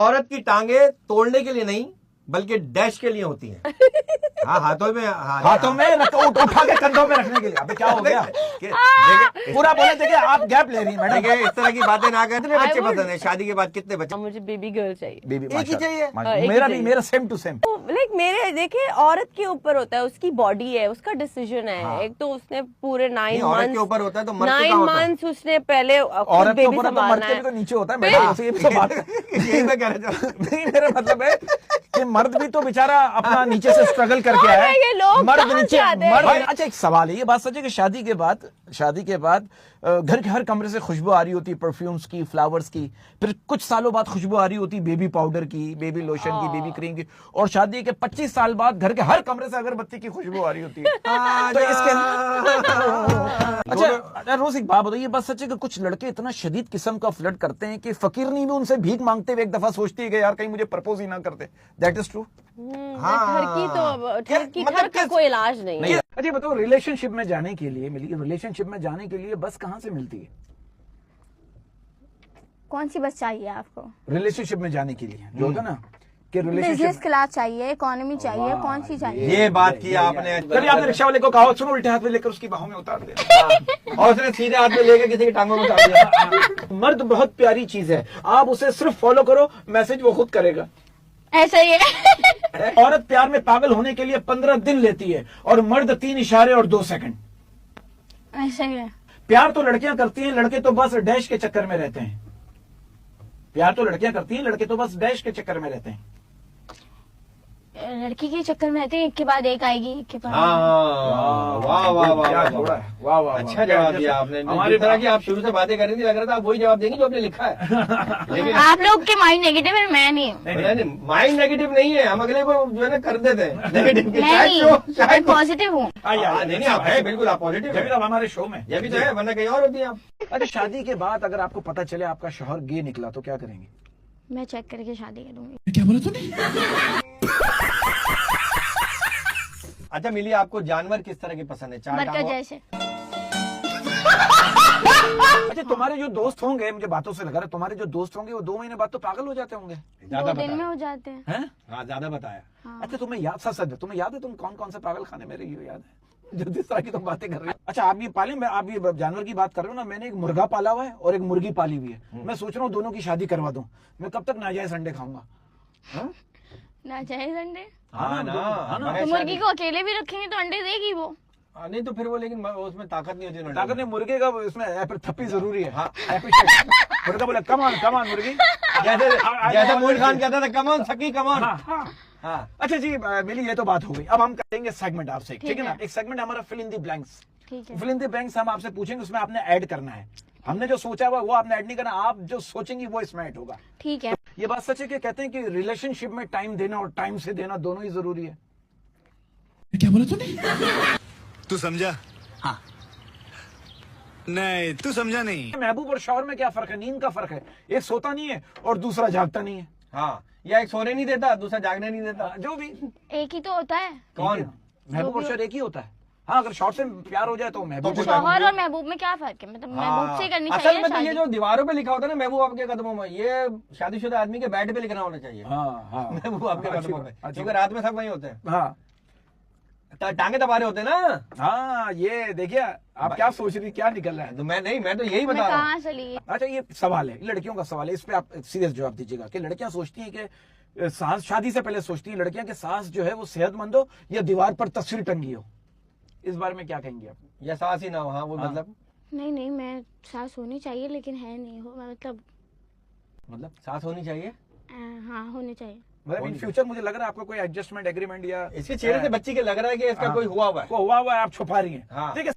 औरत की टांगे तोड़ने के लिए नहीं बल्कि डैश के लिए होती हैं। हाँ, हाथों में उठा के कंधों में रखने के लिए। अबे क्या हो गया? पूरा बोले थे कि आप गैप ले रही हैं मैडम। इस तरह की बातें ना करें। कितने बच्चे पसंद है? शादी के बाद कितने बच्चे? मुझे बेबी गर्ल चाहिए। बेबी एक ही चाहिए? मेरा भी, मेरा सेम टू सेम। लाइक मेरे देखिए, औरत के ऊपर होता है, उसकी बॉडी है, उसका डिसीजन है। हाँ। एक तो उसने पूरे 9 औरत मंथ्स के ऊपर होता है तो मर्द का 9 होता है? मंथ्स उसने पहले औरत के बेबी ऊपर तो मर्द संभालना के है। भी तो नीचे होता है मैडम। ये भी तो बात है। यही मैं कह रहा था। नहीं, मेरा मतलब है कि मर्द भी तो बेचारा अपना नीचे से स्ट्रगल करके आया है। ये लोग मर्द कहाँ नीचे, से आते हैं? मर्द। अच्छा, एक सवाल है, ये बात सच है कि शादी के बाद घर के हर कमरे से खुशबू आ रही होती है, परफ्यूम्स की, फ्लावर्स की। फिर कुछ सालों बाद खुशबू आ रही होती है बेबी पाउडर की, बेबी लोशन की, बेबी क्रीम की। और शादी के 25 साल बाद घर के हर कमरे से अगरबत्ती की खुशबू आ रही होती है। तो इसके अच्छा रोज एक बात बताइए, बात सच है कि कुछ लड़के इतना शदीद किस्म का फ्लर्ट करते हैं कि फकीरनी भी उनसे भीख मांगते हुए एक दफा सोचती है कि यार कहीं मुझे प्रपोज ही ना करते। That is true. ठर का कोई इलाज नहीं है। अच्छा बताओ, रिलेशनशिप में जाने के लिए बस कहाँ से मिलती है? कौन सी बस चाहिए आपको? रिलेशनशिप में जाने के लिए जो होता ना कि बिजनेस रिलेशनशिप। क्लास चाहिए, इकोनॉमी चाहिए, कौन सी चाहिए? ये बात की आपने। कभी आपने रिक्शा वाले को कहा सुनो उल्टे हाथ में लेकर उसकी बाहों में उतार दे, और उसने सीधे हाथ में लेकर किसी की टांगों में उतार दिया। मर्द बहुत प्यारी चीज है, आप उसे सिर्फ फॉलो करो, मैसेज वो खुद करेगा। ऐसा ही है। औरत प्यार में पागल होने के लिए 15 दिन लेती है और मर्द 3 इशारे और 2 सेकंड। ऐसा ही है। प्यार तो लड़कियां करती हैं, लड़के तो बस डैश के चक्कर में रहते हैं। प्यार तो लड़कियां करती हैं, लड़के तो बस डैश के चक्कर में रहते हैं। लड़की के चक्कर में रहते हैं, एक के बाद एक आएगी, एक के बाद। वाह वाह वाह क्या वाह जोड़ा है, वाह वाह। अच्छा जवाब दिया आपने। हमारी तरह की आप शुरू से बातें कर रही थी, लग रहा था आप वही जवाब देंगे जो आपने लिखा है। लेकिन आप लोग के माइंड नेगेटिव है, मैं नहीं। माइंड नेगेटिव नहीं है, हम अगले को जो है ना कर देते हैं नेगेटिव। मैं पॉजिटिव हूँ। नहीं आप है, बिल्कुल आप पॉजिटिव है। जब हमारे शो में ये भी तो है, वरना कहीं और होती है आप। अच्छा, शादी के बाद अगर आपको पता चले आपका शौहर गे निकला तो क्या करेंगे? मैं चेक करके शादी करूंगी। क्या बोला तूने? अच्छा मिली, आपको जानवर किस तरह के पसंद है? 4 मरका टांगों? जैसे। अच्छा, तुम्हारे जो दोस्त होंगे, मुझे बातों से लग रहा है तुम्हारे जो दोस्त होंगे वो 2 महीने बाद तो पागल हो जाते होंगे। 2 दिन में हो जाते हैं। हैं? हाँ, ज्यादा बताया। हाँ। अच्छा, तुम्हें याद है तुम कौन कौन से पागल खाने में रही हो? याद है जो जिस तरह की तुम बातें कर रही हो? अच्छा, आप ये पाले, मैं आप ये जानवर की बात कर रहे हो ना, मैंने एक मुर्गा पाला हुआ है और एक मुर्गी पाली हुई है। मैं सोच रहा हूँ दोनों की शादी करवा दूं। मैं कब तक नाजायज अंडे खाऊंगा? नाजायज अंडे? हाँ ना, तो मुर्गी को अकेले भी रखेंगे तो अंडे देगी वो। नहीं तो फिर वो, लेकिन उसमें ताकत नहीं होती। ताकत नहीं, मुर्गे का इसमें थप्पी जरूरी है। हाँ, मुर्गा बोला कम ऑन मुर्गी। जैसे मोइन खान कहता था कमान सकी कमान। हाँ। अच्छा जी मिली, ये तो बात हो गई। अब हम करेंगे सेगमेंट आपसे, ठीक है ना? एक सेगमेंट हमारा फिल इन द ब्लैंक्स। ठीक है। फिल इन द ब्लैंक्स हम आपसे पूछेंगे, उसमें आपने ऐड करना है। हमने जो सोचा हुआ वो आपने ऐड नहीं करना, आप जो सोचेंगी वो इसमें ऐड होगा। ठीक है। ये बात सच है कि कहते हैं कि रिलेशनशिप में टाइम देना और टाइम से देना दोनों ही जरूरी है। क्या बोला तूने? तू समझा? हाँ। नहीं, तू समझा नहीं। महबूब और शौहर में क्या फर्क है? नींद का फर्क है, एक सोता नहीं है और दूसरा जागता नहीं है। हाँ, या एक सोने नहीं देता, दूसरा जागने नहीं देता। जो भी एक ही तो होता है। कौन? महबूब और शौहर एक ही होता है। हाँ, अगर शौहर से प्यार हो जाए तो महबूब तो शौहर और महबूब में क्या फर्क है? मतलब महबूब से करनी असल चाहिए में तो ये शादी। जो दीवारों पे लिखा होता है ना महबूब आपके कदमों में, ये शादीशुदा आदमी के बेड पे लिखना होना चाहिए। हाँ। महबूब आपके कदमों में, क्योंकि रात में सब वहीं होते हैं। हाँ टांगे दबा रहे होते हैं ना। हाँ, ये देखिए आप क्या सोच रही, क्या निकल रहा है? तो मैं तो यही मैं बता रहा हूँ। कहाँ से ली? अच्छा, ये सवाल है, लड़कियों का सवाल है, इस पे आप सीरियस जवाब दीजिएगा कि लड़कियां सोचती हैं कि सास, शादी से पहले सोचती हैं लड़कियां कि सास जो है वो सेहतमंद हो या दीवार पर तस्वीर टंगी हो। इस बारे में क्या कहेंगे आप? या सास ही ना हो। हाँ, वो मतलब नहीं, मैं सास होनी चाहिए लेकिन है नहीं हो, मतलब सास होनी चाहिए। हाँ होनी चाहिए। मतलब इन फ्यूचर मुझे लग रहा है आपको कोई एडजस्टमेंट एग्रीमेंट या इसके चेहरे से बच्ची के लग रहा है कि इसका कोई हुआ हुआ है। हुआ है, आप छुपा रही हैं। हाँ। ठीक है।